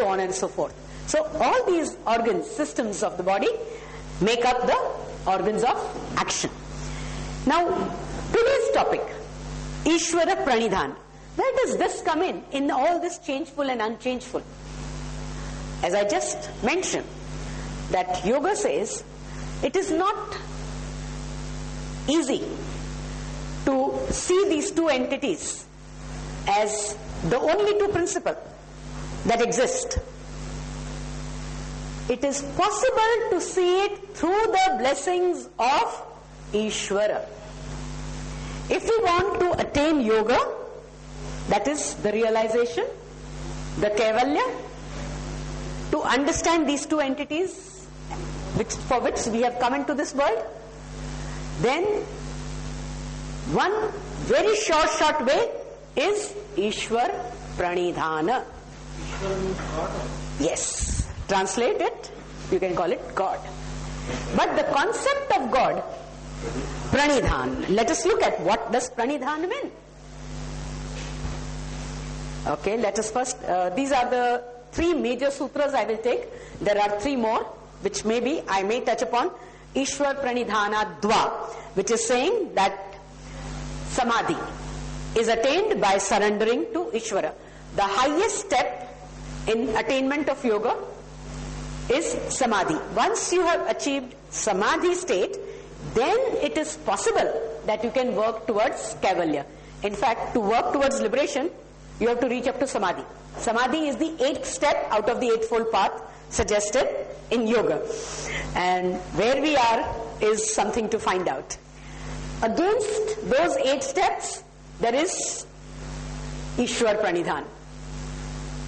so on and so forth. So all these organs, systems of the body make up the organs of action. Now, today's topic, Ishvara Pranidhan. Where does this come in all this changeful and unchangeful? As I just mentioned, that yoga says it is not easy to see these two entities as the only two principles that exist. It is possible to see it through the blessings of Ishvara. If we want to attain yoga, that is the realization, the Kaivalya, to understand these two entities for which we have come into this world, then one very short way is Ishwar Pranidhana. Ishwar means God? Yes. Translate it, you can call it God. But the concept of God, Pranidhan. Let us look at what does Pranidhan mean. Okay, let us first, these are the three major sutras I will take. There are three more, which maybe I may touch upon. Ishwar Pranidhana Dva, which is saying that Samadhi is attained by surrendering to Ishvara. The highest step in attainment of yoga is Samadhi. Once you have achieved Samadhi state, then it is possible that you can work towards Kaivalya. In fact, to work towards liberation, you have to reach up to Samadhi. Samadhi is the 8th step out of the Eightfold Path suggested in yoga. And where we are is something to find out. Against those 8 steps, there is Ishwar Pranidhan.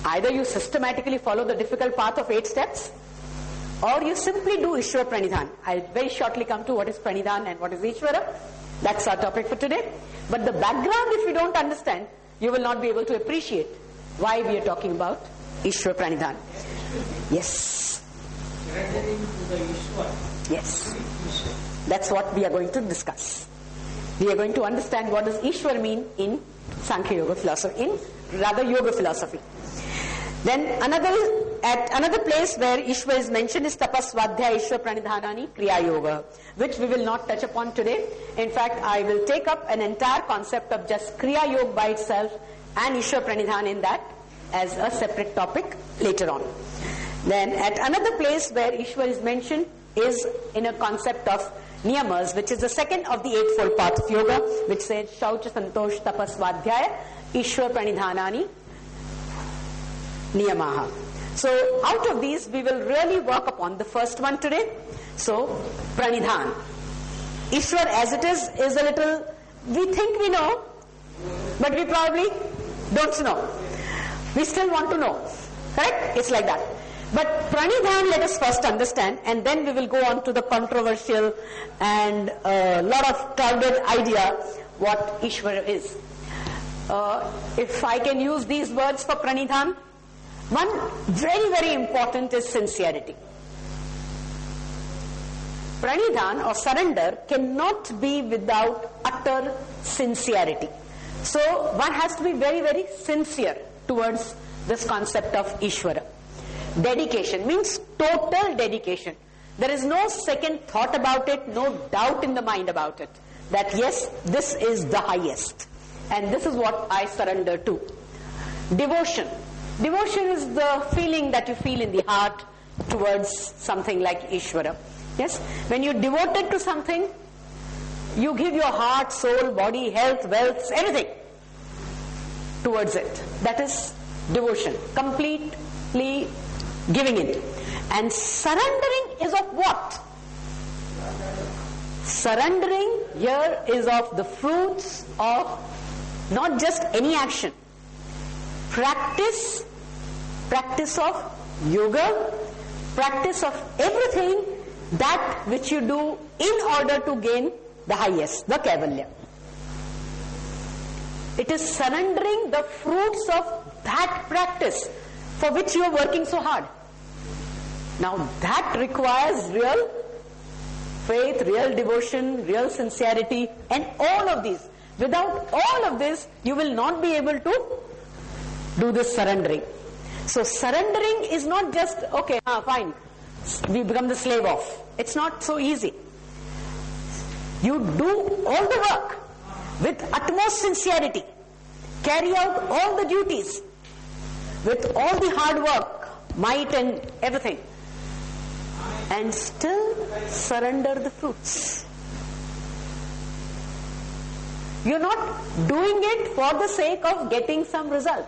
Either you systematically follow the difficult path of 8 steps, or you simply do Ishwar Pranidhan. I'll very shortly come to what is Pranidhan and what is Ishvara. That's our topic for today. But the background, if you don't understand, you will not be able to appreciate why we are talking about Ishwar Pranidhan. Yes. Surrendering to the Ishwar. Yes. That's what we are going to discuss. We are going to understand what does Ishwar mean in Sankhya Yoga philosophy, in rather yoga philosophy. Then at another place where Ishwar is mentioned is Tapasvadhyaya Ishwar Pranidhanani Kriya Yoga, which we will not touch upon today. In fact, I will take up an entire concept of just Kriya Yoga by itself and Ishwar Pranidhan in that as a separate topic later on. Then at another place where Ishwar is mentioned is in a concept of Niyamas, which is the second of the Eightfold Path of Yoga, which says Shaucha Santosh Tapasvadhyaya Ishwar Pranidhanani Niyamaha. So out of these we will really work upon the first one today. So Pranidhan. Ishwar as it is a little, we think we know, but we probably don't know. We still want to know. Correct? It's like that. But Pranidhan, let us first understand, and then we will go on to the controversial and a lot of crowded idea what Ishvara is. If I can use these words for Pranidhan, one very, very important is sincerity. Pranidhan or surrender cannot be without utter sincerity. So one has to be very, very sincere towards this concept of Ishvara. Dedication means total dedication. There is no second thought about it, no doubt in the mind about it. That yes, this is the highest. And this is what I surrender to. Devotion. Devotion is the feeling that you feel in the heart towards something like Ishvara. Yes? When you're devoted to something, you give your heart, soul, body, health, wealth, everything towards it. That is devotion. Completely giving it. And surrendering is of what? Surrendering here is of the fruits of not just any action. Practice of yoga, practice of everything that which you do in order to gain the highest, the Kaivalya. It is surrendering the fruits of that practice for which you are working so hard. Now that requires real faith, real devotion, real sincerity, and all of these. Without all of this, you will not be able to do this surrendering. So surrendering is not just, okay, fine, we become the slave of. It's not so easy. You do all the work with utmost sincerity, carry out all the duties with all the hard work, might and everything, and still surrender the fruits. You're not doing it for the sake of getting some result,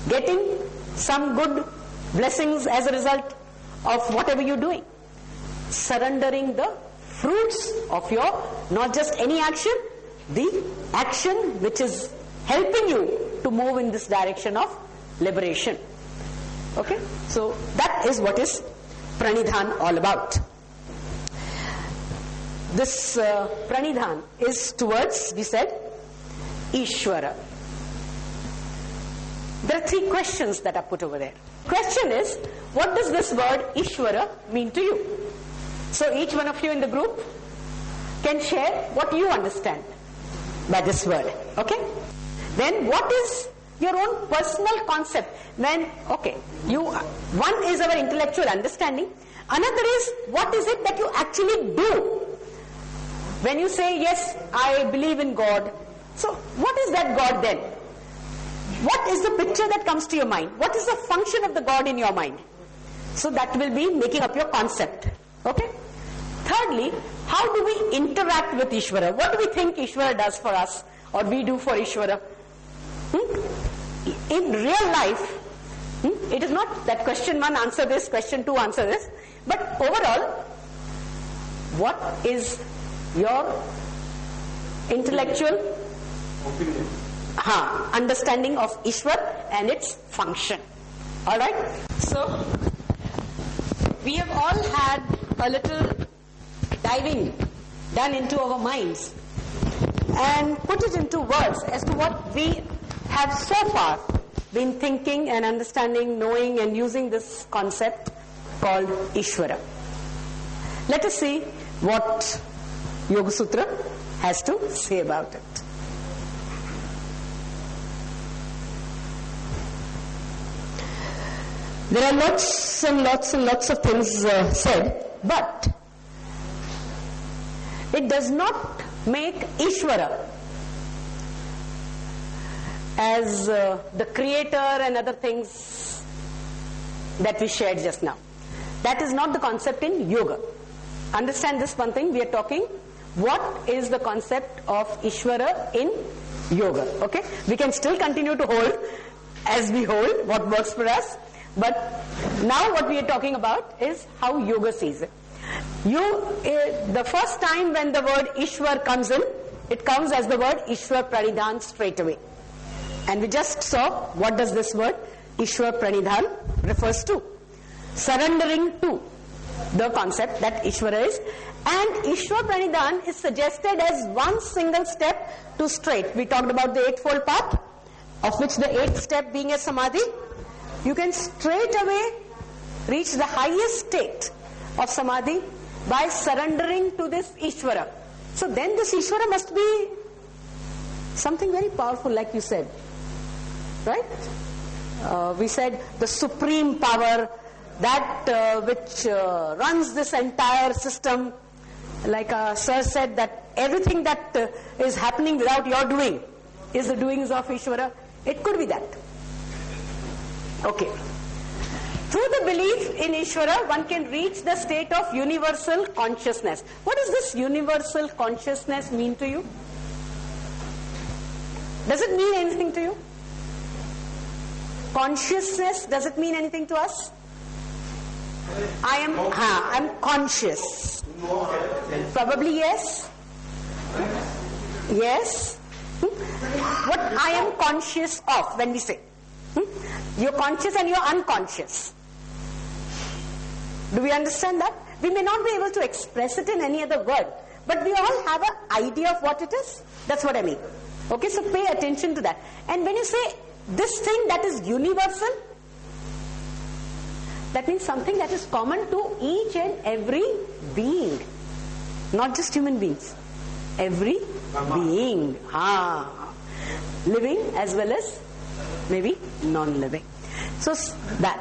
getting some good blessings as a result of whatever you're doing. Surrendering the fruits of your, not just any action, the action which is helping you to move in this direction of liberation. Okay? So that is what is pranidhan all about. This pranidhan is towards, we said, Ishvara. There are three questions that are put over there. Question is, what does this word Ishvara mean to you? So each one of you in the group can share what you understand by this word. Okay? Then what is your own personal concept? When, okay, one is our intellectual understanding. Another is, what is it that you actually do? When you say, yes, I believe in God. So what is that God then? What is the picture that comes to your mind? What is the function of the God in your mind? So that will be making up your concept. Okay? Thirdly, how do we interact with Ishvara? What do we think Ishvara does for us, or we do for Ishvara? In real life, it is not that question 1 answer this, question 2 answer this, but overall, what is your intellectual understanding of Ishvara and its function? Alright? So, we have all had a little diving done into our minds and put it into words as to what we have so far been thinking and understanding, knowing and using this concept called Ishvara. Let us see what Yoga Sutra has to say about it. There are lots and lots and lots of things said, but it does not make Ishvara as the creator and other things that we shared just now. That is not the concept in yoga. Understand this one thing, we are talking what is the concept of Ishvara in yoga. Okay? We can still continue to hold as we hold what works for us, but now what we are talking about is how yoga sees it. The first time when the word Ishwar comes in, it comes as the word Ishwar Pranidhan straight away. And we just saw what does this word Ishwar Pranidhan refers to. Surrendering to the concept that Ishvara is. And Ishwar Pranidhan is suggested as one single step to straight. We talked about the eightfold path, of which the eighth step being a samadhi. You can straight away reach the highest state of samadhi by surrendering to this Ishvara. So then this Ishvara must be something very powerful, like you said. Right? We said the supreme power, that which runs this entire system. Like Sir said, that everything that is happening without your doing is the doings of Ishvara. It could be that. Okay. Through the belief in Ishvara, one can reach the state of universal consciousness. What does this universal consciousness mean to you? Does it mean anything to you? Consciousness, does it mean anything to us? I'm conscious. Probably yes. Yes. What I am conscious of when we say. You're conscious and you're unconscious. Do we understand that? We may not be able to express it in any other word, but we all have an idea of what it is. That's what I mean. Okay, so pay attention to that. And when you say this thing that is universal, that means something that is common to each and every being. Not just human beings. Every being. Living as well as maybe non-living. So that